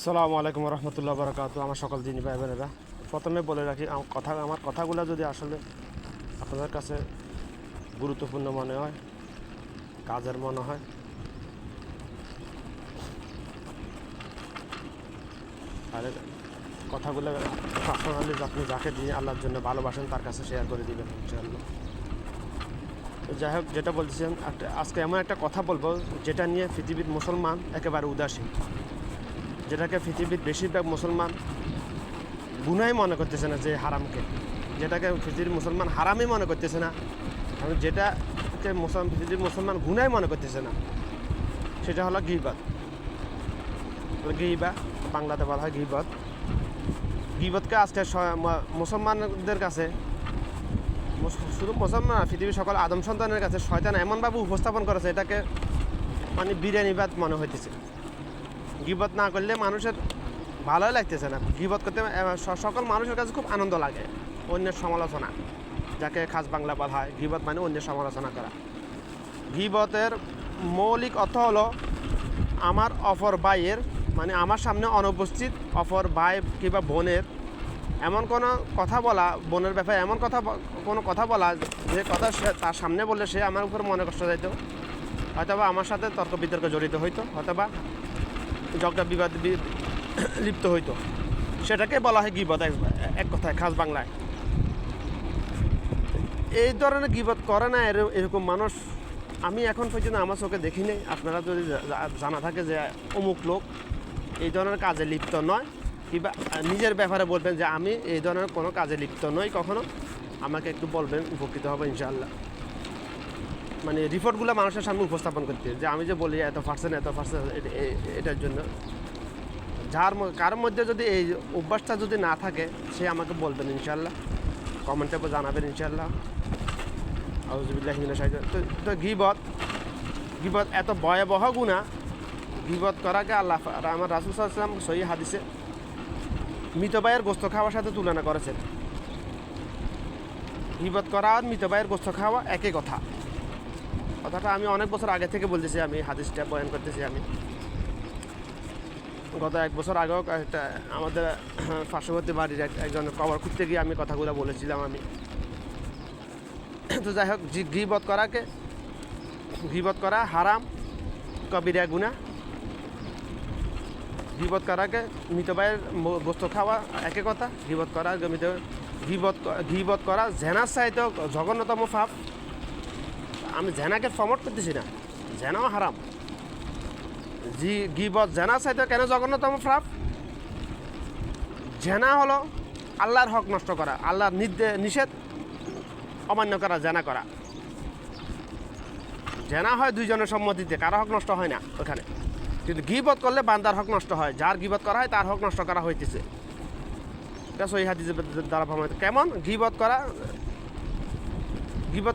আসসালামু আলাইকুম রহমতুল্লাহ বারাকাতু। আমার সকল দিনী ভাই বোনেরা, প্রথমে বলে রাখি আমার কথাগুলো যদি আসলে আপনাদের কাছে গুরুত্বপূর্ণ মনে হয়, কাজের মনে হয়, আর কথাগুলো পার্সোনালি আপনি যাকে দিয়ে আল্লাহর জন্য ভালোবাসেন তার কাছে শেয়ার করে দিবেন ইনশাআল্লাহ। যাই হোক, যেটা বলছেন, আজকে এমন একটা কথা বলবো যেটা নিয়ে পৃথিবীর মুসলমান একেবারে উদাসীন, যেটাকে পৃথিবীর বেশিরভাগ মুসলমান গুনাই মনে করতেছে না, যে হারামকে, যেটাকে পৃথিবীর মুসলমান হারামই মনে করতেছে না, এবং যেটাকে পৃথিবীর মুসলমান গুনাই মনে করতেছে না, সেটা হলো গীবত। গীবত বাংলাতে বলা হয় গীবত। গীবতকে আজকে মুসলমানদের কাছে, শুধু মুসলমান না, পৃথিবীর সকল আদম সন্তানের কাছে শয়তান এমনভাবে উপস্থাপন করেছে, এটাকে মানে বিরিয়ানিবাদ মনে হইতেছে। গীবত না করলে মানুষের ভালোই লাগতেছে না। গীবত করতে সকল মানুষের কাছে খুব আনন্দ লাগে। অন্যের সমালোচনা, যাকে খাস বাংলা বলা হয়, গীবত মানে অন্যের সমালোচনা করা। গীবতের মৌলিক অর্থ হলো আমার অপর ভাইয়ের, মানে আমার সামনে অনুপস্থিত অপর ভাই কিংবা বোনের এমন কোনো কথা বলা, বোনের ব্যাপারে এমন কোনো কথা বলা যে কথা তার সামনে বললে সে আমার উপর মনে কষ্ট যাইত, হয়তোবা আমার সাথে তর্ক বিতর্ক জড়িত হইতো, হয়তোবা ঝগড়া বিবাদ লিপ্ত হইতো। সেটাকে বলা হয় গীবত, এক কথায় খাস বাংলায়। এই ধরনের গীবত করে না এরকম মানুষ আমি এখন পর্যন্ত আমার চোখে দেখি নেই। আপনারা যদি জানা থাকে যে অমুক লোক এই ধরনের কাজে লিপ্ত নয়, কিংবা নিজের ব্যাপারে বলবেন যে আমি এই ধরনের কোনো কাজে লিপ্ত নই কখনো, আমাকে একটু বলবেন, উপকৃত হবে ইনশাআল্লাহ। মানে রিপোর্টগুলো মানুষের সামনে উপস্থাপন করতে, যে আমি যে বলি এত পার্সেন্ট এটার জন্য কারোর মধ্যে যদি এই অভ্যাসটা যদি না থাকে, সে আমাকে বলবেন ইনশাআল্লাহ, কমেন্টে জানাবেন ইনশাআল্লাহ। আউযুবিল্লাহি মিনাশ শাইতানির রাজিম। তো গীবত এত ভয়াবহ গুনাহ। গীবত করাকে আল্লাহ, আমার রাসূল সাল্লাল্লাহু আলাইহি ওয়াসাল্লাম সহিহ হাদিসে মৃত ভাইয়ের গোশত খাওয়ার সাথে তুলনা করেছেন। গীবত করা আর মৃত ভাইয়ের গোশত খাওয়া একই কথাটা আমি অনেক বছর আগে থেকে বলতেছি, আমি হাদিসটা বয়ান করতেছি। আমি গত 1 বছর আগেও একটা আমাদের পার্শ্ববর্তী বাড়ির একজন কবর খুঁজতে গিয়ে আমি কথাগুলো বলেছিলাম আমি। তো যাই হোক, গীবত করা হারাম, কবিরা গুনাহ। গীবত করাকে মৃত ভাইয়ের গোশত খাওয়া একই কথা। গীবত করা জেনার চাইতেও জঘন্যতম পাপ। আমি জেনাকে প্রমোট করতেছি না, জেনাও হারাম। গীবত জেনার চাইতেও কেন জঘন্যতম পাপ? জেনা হলো আল্লাহর হক নষ্ট করা, আল্লাহর নিষেধ অমান্য করা, জেনা করা। জেনা হয় দুইজনের সম্মতিতে, কারো হক নষ্ট হয় না ওখানে। কিন্তু গীবত করলে বান্দার হক নষ্ট হয়, যার গীবত করা হয় তার হক নষ্ট করা হইতেছে। এটা সহিহ হাদিসের দ্বারা প্রমাণিত। কেমন গীবত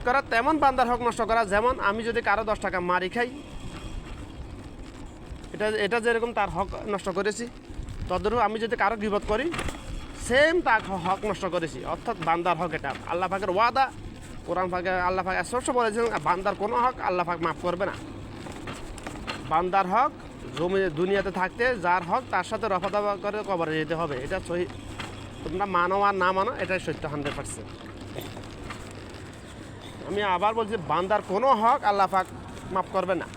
করা তেমন বান্দার হক নষ্ট করা, যেমন আমি যদি কারো 10 টাকা মারি খাই, এটা যেরকম তার হক নষ্ট করেছি, তদ্রূপ আমি যদি কারো গীবত করি, সেম তার হক নষ্ট করেছি। অর্থাৎ বান্দার হক এটা আল্লাহ পাকের ওয়াদা। কোরআন পাকে আল্লাহ পাক স্পষ্ট বলেছেন, বান্দার কোনো হক আল্লাহ পাক মাফ করবে না। বান্দার হক দুনিয়াতে থাকতে যার হক তার সাথে রফাদফা করে কবরে যেতে হবে। এটা সহি, তোমরা মানো আর না মানো, এটাই সত্য 100%। আমি আবার বলছি, বান্দার কোনো হক আল্লাহ পাক মাফ করবে না।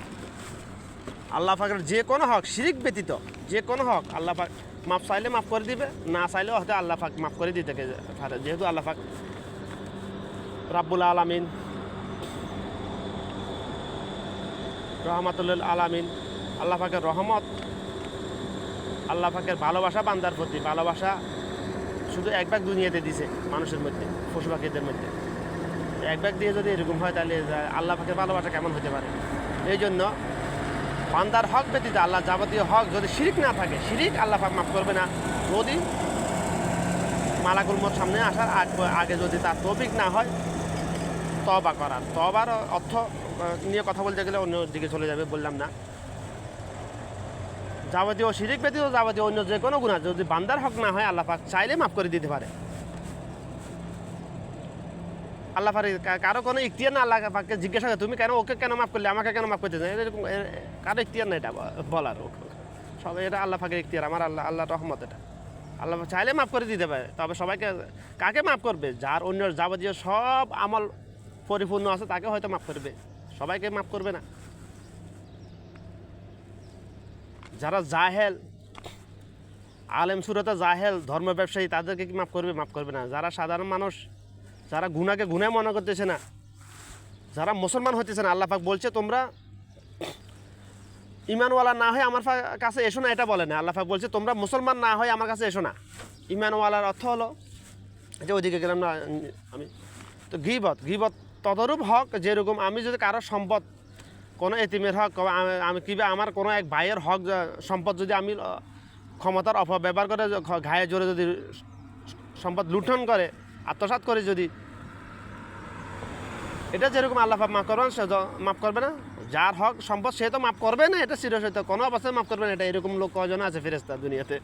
আল্লাহ পাকের যে কোনো হক, শিরিক ব্যতীত যে কোনো হক আল্লাহ পাক মাফ চাইলে মাফ করে দিবে, না চাইলেও হয়তো আল্লাহ পাক মাফ করে দিতে পারে। যেহেতু আল্লাহ পাক রাব্বুল আলামিন, রহমাতুল আলামিন, আল্লাহ পাকের রহমত, আল্লাহ পাকের ভালোবাসা, বান্দার প্রতি ভালোবাসা শুধু এক ভাগ দুনিয়াতে দিছে মানুষের মধ্যে, পশু পাখিদের মধ্যে। এক ভাগ দিয়ে যদি এরকম হয়, তাহলে আল্লাহ পাকের ভালোবাসা কেমন হতে পারে? এই জন্য বান্দার হক ব্যতীত আল্লাহ যাবতীয় হক, যদি শিরিক না থাকে, শিরিক আল্লাহ পাক মাফ করবে না। যদি মালাকুল মউত সামনে আসার আগে যদি তার তৌফিক না হয় তওবা করার, তওবার অর্থ নিয়ে কথা বলতে গেলে অন্য দিকে চলে যাবে, বললাম না। যাবতীয় শিরিক ব্যতীত যাবতীয় অন্য যে কোনো গুনাহ যদি বান্দার হক না হয়, আল্লাহ পাক চাইলে মাফ করে দিতে পারে। আল্লাহ পাক কারো কোনো ইখতিয়ার না, আল্লাহ পাককে জিজ্ঞাসা করে তুমি কেন ওকে কেন মাফ করলে, আমাকে কেন মাফ করতে চাই, এরকম কারো ইখতিয়ার না এটা বলার। সবাই এটা আল্লাহ পাকের ইখতিয়ার, আমার আল্লাহ রহমত, এটা আল্লাহ চাইলে মাফ করে দিতে পারে। তবে সবাইকে কাকে মাফ করবে? যার অন্য যাবতীয় সব আমল পরিপূর্ণ আছে তাকে হয়তো মাফ করবে, সবাইকে মাফ করবে না। যারা জাহেল, আলেম সুরতে জাহেল, ধর্ম ব্যবসায়ী, তাদেরকে কি মাফ করবে? মাফ করবে না। যারা সাধারণ মানুষ, যারা গুনাহকে গুনাহ মনে করতেছে না, যারা মুসলমান হইতেছে না, আল্লাহ পাক বলছে তোমরা ইমানওয়ালা না হয়ে আমার কাছে এসো না, এটা বলে না। আল্লাহ পাক বলছে তোমরা মুসলমান না হয়ে আমার কাছে এসো না। ইমানওয়ালার অর্থ হলো যে ওইদিকে গেলাম না আমি। তো গীবত তদরূপ হক, যেরকম আমি যদি কারো সম্পদ, কোনো এতিমের হক, আমি কিংবা আমার কোনো এক ভাইয়ের হক সম্পদ যদি আমি ক্ষমতার অপব্যবহার করে ঘায়ে জোরে যদি সম্পদ লুণ্ঠন করে, আত্মসাৎ করে, যদি এটা যেরকম আল্লাহ পাক মাফ করবেন, সে মাফ করবে না। যার হক সম্পদ সে তো মাফ করবে না, এটা চিরসত্য, কোনো অবস্থায় মাফ করবে না। এটা এরকম লোক কজন আছে ফেরেশতা দুনিয়াতে?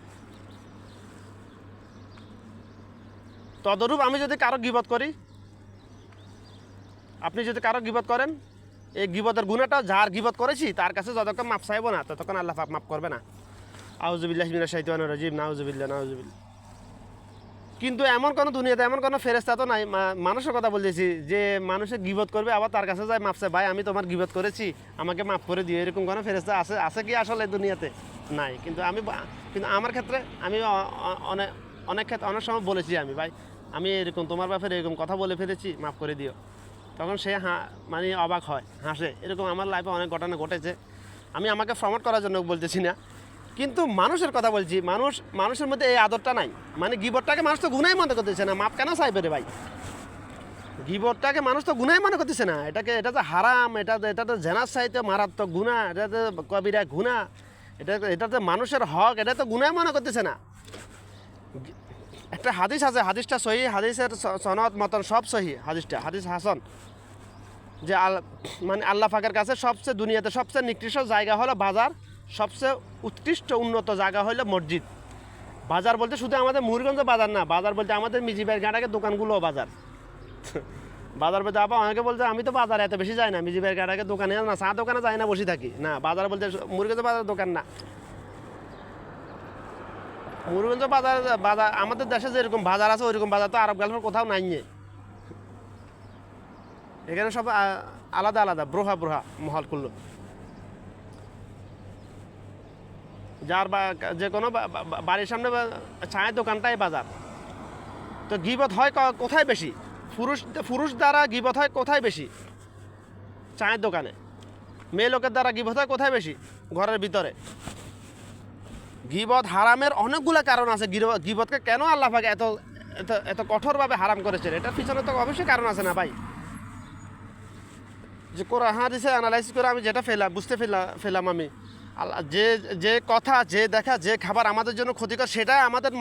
তদরূপ আমি যদি কারো গীবত করি, আপনি যদি কারো গীবত করেন, এই গীবতের গুনাহটা যার গীবত করেছি তার কাছে যতক্ষণ মাফ চাইব না, ততক্ষণ আল্লাহ পাক মাফ করবে না। আউযুবিল্লাহি মিনাশ শাইতানির রাজিম, নাউযুবিল্লাহ, নাউযুবিল্লাহ। কিন্তু এমন কোনো দুনিয়াতে এমন কোনো ফেরেশতা তো নাই, মানুষের কথা বলতেছি, যে মানুষের গীবত করবে আবার তার কাছে যায় মাফ চায়, ভাই আমি তোমার গীবত করেছি, আমাকে মাফ করে দিও, এরকম কোনো ফেরেশতা আছে কি আসলে দুনিয়াতে? নাই। কিন্তু আমার ক্ষেত্রে আমি অনেক ক্ষেত্রে অনেক সময় বলেছি, আমি ভাই আমি এরকম তোমার ব্যাপারে এরকম কথা বলে ফেলেছি, মাফ করে দিও। তখন সে মানে অবাক হয়, হাসে। এরকম আমার লাইফে অনেক ঘটনা ঘটেছে। আমি আমাকে প্রমোট করার জন্য বলতেছি না, কিন্তু মানুষের কথা বলছি। মানুষের মধ্যে এই আদরটা নাই। মানে গীবতটাকে মানুষ তো গুনাহ মনে করতেছে না, মাপ কেন চাইবে রে ভাই? গীবতটাকে মানুষ তো গুনাহ মনে করতেছে না, এটা তো হারাম, এটা তো জেনার চাইতে মারাত্মক গুনাহ, এটা তো কবিরা গুনাহ, এটা তো মানুষের হক, এটা তো গুনাহ মনে করতেছে না। একটা হাদিস আছে, হাদিসটা সহি, হাদিসের সনদ মতন সব সহি, হাদিস হাসান, যে মানে আল্লাহ পাকের কাছে সবচেয়ে দুনিয়াতে সবচেয়ে নিকৃষ্ট জায়গা হলো বাজার, সবচেয়ে উৎকৃষ্ট উন্নত জায়গা হলো মসজিদ। বাজার বলতে শুধু আমাদের মুরগঞ্জ বাজার না, বাজার বলতে আমাদের মিজিবের ঘাটাকে দোকানগুলোও বাজার। বাজার বলতে আবার অনেকে বলতে আমি তো বাজারে এত বেশি যাই না, মিজিবের ঘাটাকে দোকানে না, চা দোকানে যাই না, বসে থাকি না। বাজার বলতে মুরগঞ্জ বাজার দোকান না, মুরগঞ্জ বাজার আমাদের দেশে যেরকম বাজার আছে ওইরকম বাজার তো আরব গালফের কোথাও নাই। এখানে সব আলাদা আলাদা ব্রোহা মহল করলো, যার যে কোনো বাড়ির সামনে চায়ের দোকানটাই বাজার। তো গীবত হয় কোথায় বেশি? পুরুষ দ্বারা গীবত হয় কোথায় বেশি? চায়ের দোকানে। মেয়ে লোকের দ্বারা গীবত হয় কোথায় বেশি? ঘরের ভিতরে। গীবত হারামের অনেকগুলো কারণ আছে। গীবতকে কেন আল্লাহ পাক এত এত কঠোরভাবে হারাম করেছেন, এটার পিছনে তো অবশ্যই কারণ আছে না ভাই? যে কোরআন হাদিসে অ্যানালাইসিস করে আমি যেটা বুঝতে ফেলাম আমি, আল্লাহ যে কথা, যে দেখা, যে খাবার আমাদের জন্য ক্ষতিকর, সেটাই আমাদের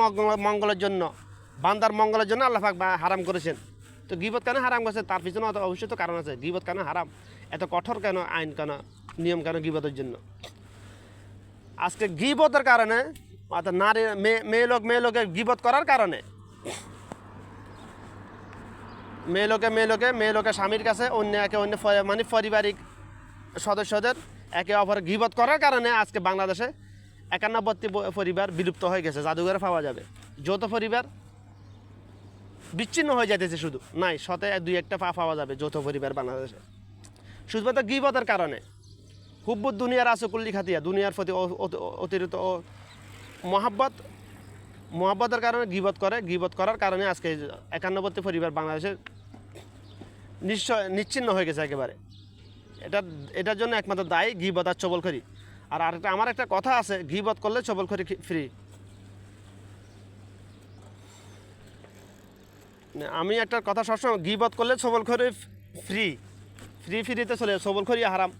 মঙ্গলের জন্য, বান্দার মঙ্গলের জন্য আল্লাহ পাক হারাম করেছেন। তো গীবত কেন হারাম করেছেন, তার পিছনে অবশ্যই তো কারণ আছে। গীবত কেন হারাম, এত কঠোর কেন আইন, কেন নিয়ম, কেন গীবতের জন্য? আজকে গীবতের কারণে, অর্থাৎ নারী মেয়ে লোকের গীবত করার কারণে, মেয়ে লোকে স্বামীর কাছে অন্য মানে পারিবারিক সদস্যদের একে অপর গীবত করার কারণে আজকে বাংলাদেশে 91টি পরিবার বিলুপ্ত হয়ে গেছে, জাদুঘরে পাওয়া যাবে। যৌথ পরিবার বিচ্ছিন্ন হয়ে যাইতেছে, শুধু নাই, শতে 2-1টা পাওয়া যাবে যৌথ পরিবার বাংলাদেশে, শুধুমাত্র গীবতের কারণে। হুব্বুদ দুনিয়ার আসকুল্লি খাতিয়া, দুনিয়ার প্রতি অতিরিক্ত মহাব্বতের কারণে গীবত করার কারণে আজকে 91টি পরিবার বাংলাদেশে নিশ্চিন্ন হয়ে গেছে একেবারে। এটার জন্য একমাত্র দায়ী গীবত আর চবলখড়ি। আর আমার একটা কথা আছে, গীবত করলে চবলখড়ি ফ্রি। আমি একটা কথা সবসময়, গীবত করলে চবলখড়ি ফ্রিতে চলে, চবলখড়ি হারাম।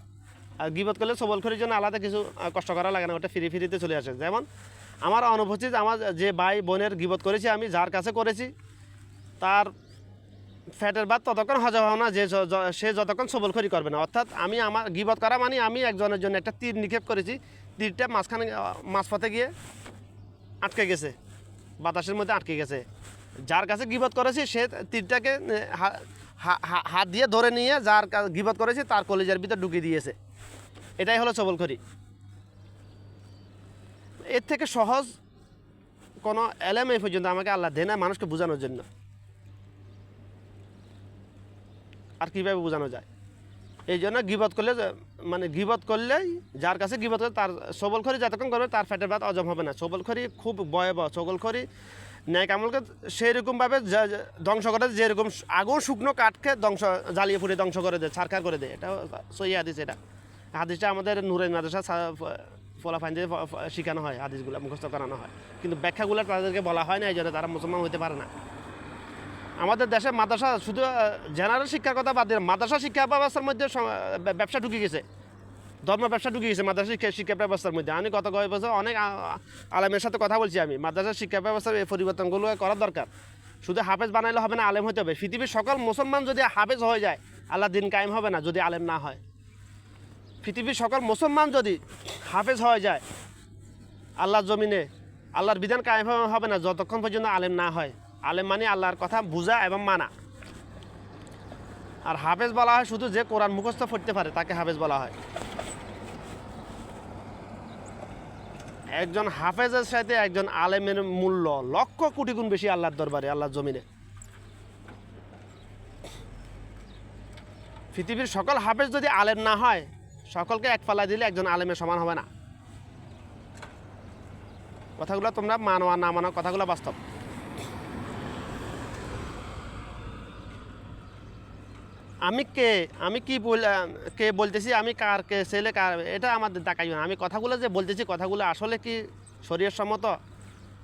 আর গীবত করলে চবলখড়ির জন্য আলাদা কিছু কষ্ট করা লাগে না, ওটা ফ্রিতে চলে আসে। যেমন আমার অনুভূতি, আমার যে ভাই বোনের গীবত করেছি আমি, যার কাছে করেছি, তার ফ্যাটের ভাত ততক্ষণ হজম হবে না সে যতক্ষণ চবলখড়ি করবে না। অর্থাৎ আমার গীবত করা মানে আমি একজনের জন্য একটা তীর নিক্ষেপ করেছি, তীরটা মাঝপথে গিয়ে আটকে গেছে, বাতাসের মধ্যে আটকে গেছে। যার কাছে গীবত করেছি সে তীরটাকে হাত দিয়ে ধরে নিয়ে যার গীবত করেছি তার কলিজার ভিতর ঢুকিয়ে দিয়েছে। এটাই হলো চবলখড়ি। এর থেকে সহজ কোনো এলেম এই পর্যন্ত আমাকে আল্লাহ দেয় না মানুষকে বোঝানোর জন্য। আর কীভাবে বোঝানো যায়? এই জন্য গিবত করলে মানে গিবত করলেই যার কাছে গিবত করে তার সবলখড়ি যতক্ষণ করবে তার পেটের ভাত হজম হবে না। সবলখড়ি খুব ভয়াবহ। সবলখড়ি ন্যায় আমলকে সেইরকমভাবে ধ্বংস করে, যেরকম আগুন শুকনো কাঠকে জ্বালিয়ে পুড়ে ধ্বংস করে দেয়, ছারখার করে দেয়। এটা সহি হাদিস। এটা হাদিসটা আমাদের নূরের মাদ্রাসা ফলাফাইন দিয়ে শেখানো হয়, হাদিসগুলো মুখস্থ করানো হয়, কিন্তু ব্যাখ্যাগুলো তাদেরকে বলা হয় না, এই জন্য তারা মুসলমান হতে পারে না। আমাদের দেশে মাদ্রাসা শুধু জেনারেল শিক্ষার কথা বাদ দিয়ে মাদ্রাসা শিক্ষা ব্যবস্থার মধ্যে ব্যবসা ঢুকে গেছে, ধর্ম ব্যবসা ঢুকে গেছে মাদ্রাসা শিক্ষা ব্যবস্থার মধ্যে। আমি গত কয়েক বছর অনেক আলেমের সাথে কথা বলছি। আমি মাদ্রাসা শিক্ষা ব্যবস্থার এই পরিবর্তনগুলো করার দরকার। শুধু হাফেজ বানাইলে হবে না, আলেম হতে হবে। পৃথিবীর সকল মুসলমান যদি হাফেজ হয়ে যায়, আল্লাহ দিন কায়েম হবে না যদি আলেম না হয়। পৃথিবীর সকল মুসলমান যদি হাফেজ হয়ে যায়, আল্লাহর জমিনে আল্লাহর বিধান কায়েম হবে না যতক্ষণ পর্যন্ত আলেম না হয়। আলেম মানে আল্লাহর কথা বুঝা এবং মানা। আর হাফেজ বলা হয় শুধু যে কোরআন মুখস্থ পড়তে পারে তাকে হাফেজ বলা হয়। একজন হাফেজের সাথে একজন আলেমের মূল্য লক্ষ কোটি গুণ বেশি আল্লাহর দরবারে, আল্লাহর জমিনে। পৃথিবীর সকল হাফেজ যদি আলেম না হয়, সকলকে এক পাল্লায় দিলে একজন আলেমের সমান হবে না। কথাগুলো তোমরা মানো আর না মানো, কথাগুলো বাস্তব। আমি কি কে বলতেছি, আমি কার কে ছেলে কার, এটা আমাদের দেখাইও না। আমি কথাগুলো যে বলতেছি, কথাগুলো আসলে কি শরীয়ত সম্মত,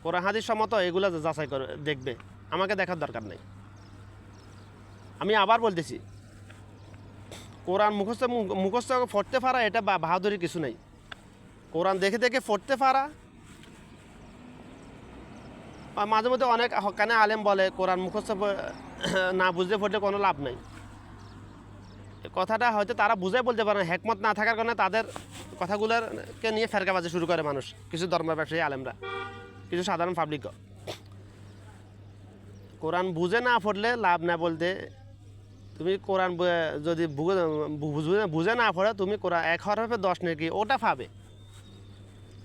কোরআন হাদিস সম্মত, এগুলো যাচাই করে দেখবে, আমাকে দেখার দরকার নেই। আমি আবার বলতেছি, কোরআন মুখস্থ পড়তে পারা এটা বাহাদুরি কিছু নেই। কোরআন দেখে দেখে পড়তে পারা। মাঝে মধ্যে অনেক হক্কানে আলেম বলে কোরআন মুখস্থ না বুঝতে পড়লে কোনো লাভ নেই। কথাটা হয়তো তারা বুঝে বলতে পারে না, হেকমত না থাকার কারণে তাদের কথাগুলোকে নিয়ে ফেরকাবাজি শুরু করে মানুষ, কিছু ধর্ম ব্যবসায়ী আলেমরা, কিছু সাধারণ পাবলিকও। কোরআন বুঝে না পড়লে লাভ না বলতে, তুমি কোরআন যদি বুঝে না পড়ে তুমি কোরআন 1 হরফে 10 নেকি ওটা পাবে,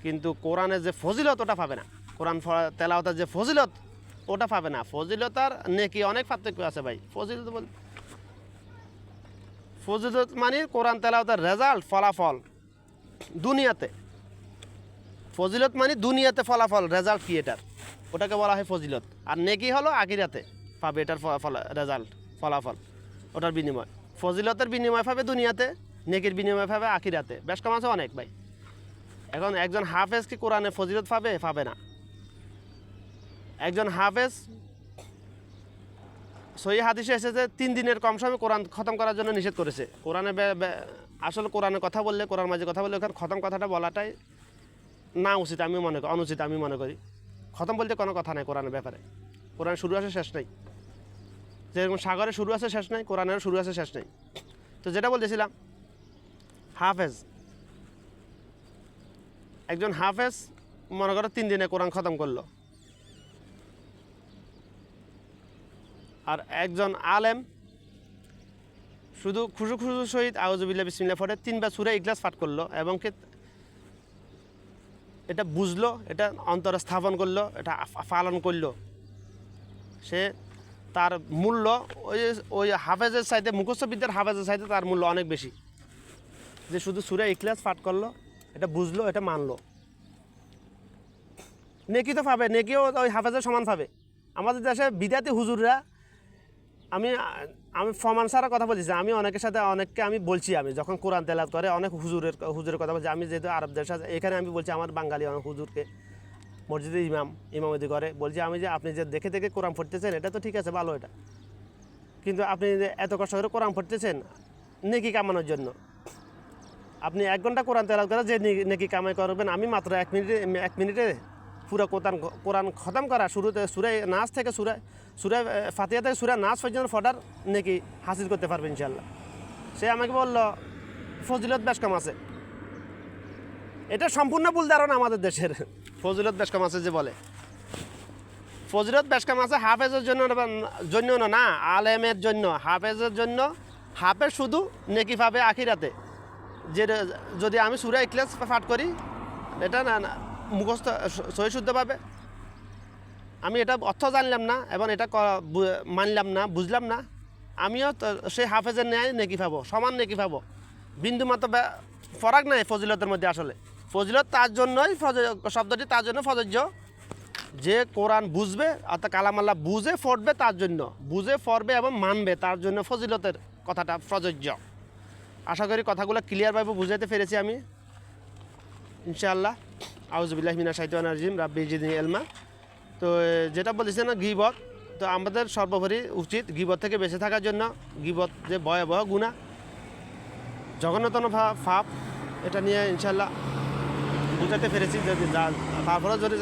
কিন্তু কোরআনের যে ফজিলত ওটা পাবে না। কোরআন তেলাওয়াতের যে ফজিলত ওটা পাবে না। ফজিলত আর নেকি অনেক পার্থক্য আছে ভাই। ফজিলত মানে কোরআন তেলাওয়াতের রেজাল্ট, ফলাফল দুনিয়াতে। ফজিলত মানে দুনিয়াতে ফলাফল, রেজাল্ট কি এটার, ওটাকে বলা হয় ফজিলত। আর নেকি হলো আখিরাতে পাবে এটার রেজাল্ট, ফলাফল, ওটার বিনিময়। ফজিলতের বিনিময় পাবে দুনিয়াতে, নেকির বিনিময় পাবে আখিরাতে। বেশ কম আছে অনেক ভাই। এখন একজন হাফেজ কি কোরআনে ফজিলত পাবে না। একজন হাফেজ সহি হাদিসে এসেছে 3 দিনের কম সময় কোরআন খতম করার জন্য নিষেধ করেছে। কোরআনে আসলে কোরআনের কথা বললে, কোরআন মাঝে কথা বললে ওখানে খতম কথাটা বলাটাই না উচিত, আমি মনে করি, অনুচিত আমি মনে করি। খতম বলতে কোনো কথা নাই কোরআনের ব্যাপারে। কোরআন শুরু আছে শেষ নেই, যেরকম সাগরে শুরু আছে শেষ নেই, কোরআনেরও শুরু আছে শেষ নেই। তো যেটা বলতেছিলাম, হাফেজ, একজন হাফেজ মনে করো 3 দিনে কোরআন খতম করলো, আর একজন আলেম শুধু খুশু সহিত আউযুবিল্লাহি বিসমিল্লাহ পড়ে 3 বার সূরা ইখলাস পাঠ করলো এবং এটা বুঝলো, এটা অন্তরে স্থাপন করলো, এটা পালন করলো, সে তার মূল্য ওই হাফেজের চাইতে, মুখস্থবিদ্যার হাফেজের চাইতে তার মূল্য অনেক বেশি। যে শুধু সূরা ইখলাস পাঠ করলো, এটা বুঝলো, এটা মানলো, নেকি তো পাবে, নেকিও ওই হাফেজের সমান পাবে। আমাদের দেশে বিদাতি হুজুররা, আমি ফমান সারা কথা বলছি, আমি অনেকের সাথে অনেককে আমি বলছি, আমি যখন কোরআন তেলাওয়াত করে অনেক হুজুরের কথা বলছি। আমি যেহেতু আরব দেশ আছে, এখানে আমি বলছি আমার বাঙালি অনেক হুজুরকে, মসজিদে ইমামতি করে, বলছি আমি যে আপনি যে দেখে দেখে কোরআন পড়তেছেন এটা তো ঠিক আছে, ভালো, এটা, কিন্তু আপনি যে এত কষ্ট করে কোরআন পড়তেছেন নেকি কামানোর জন্য, আপনি 1 ঘন্টা কোরআন তেলাওয়াত করে যে নেকি কামাই করবেন, আমি মাত্র 1 মিনিটে পুরো কোরআন খতম করা, শুরুতে সূরা নাস থেকে সূরা ফাতিহা থেকে সূরা নাস পর্যন্ত পড়ার নেকি হাসিল করতে পারবে ইনশাআল্লাহ। সে আমাকে বলল ফজিলত বেশ কম আছে। এটা সম্পূর্ণ ভুল ধারণা আমাদের দেশের। ফজিলত বেশ কম আছে যে বলে, ফজিলত বেশ কম আছে হাফেজের জন্য না, আলেমের জন্য। হাফেজের জন্য, হাফেজ শুধু নেকি পাবে আখিরাতে। যে যদি আমি সূরা ইখলাস পাঠ করি, এটা না মুখস্থ সহি শুদ্ধভাবে। আমি এটা অর্থ জানলাম না এবং এটা মানলাম না, বুঝলাম না, আমিও তো সেই হাফেজের ন্যায় নেকি পাবো, সমান নেকি পাবো। বিন্দু মাত্র ফরাক নাই ফজিলতের মধ্যে। আসলে ফজিলত তার জন্যই, শব্দটি তার জন্য প্রযোজ্য যে কোরআন বুঝবে, অর্থাৎ কালামাল্লাহ বুঝে পড়বে, তার জন্য বুঝে পড়বে এবং মানবে, তার জন্য ফজিলতের কথাটা প্রযোজ্য। আশা করি কথাগুলো ক্লিয়ারভাবে বুঝাতে পেরেছি আমি, ইনশাআল্লাহ। আউযুবিল্লাহি মিনাশ শাইতানির রাজিম, রাব্বি জিদনি ইলমা। তো যেটা বলেছেন না গীবত, তো আমাদের সর্বোপরি উচিত গীবত থেকে বেঁচে থাকার জন্য। গীবত যে ভয়াবহ গুনাহ, জঘন্যতম পাপ, এটা নিয়ে ইনশাআল্লাহ বুঝাতে পেরেছি। যদি তারপরে যদি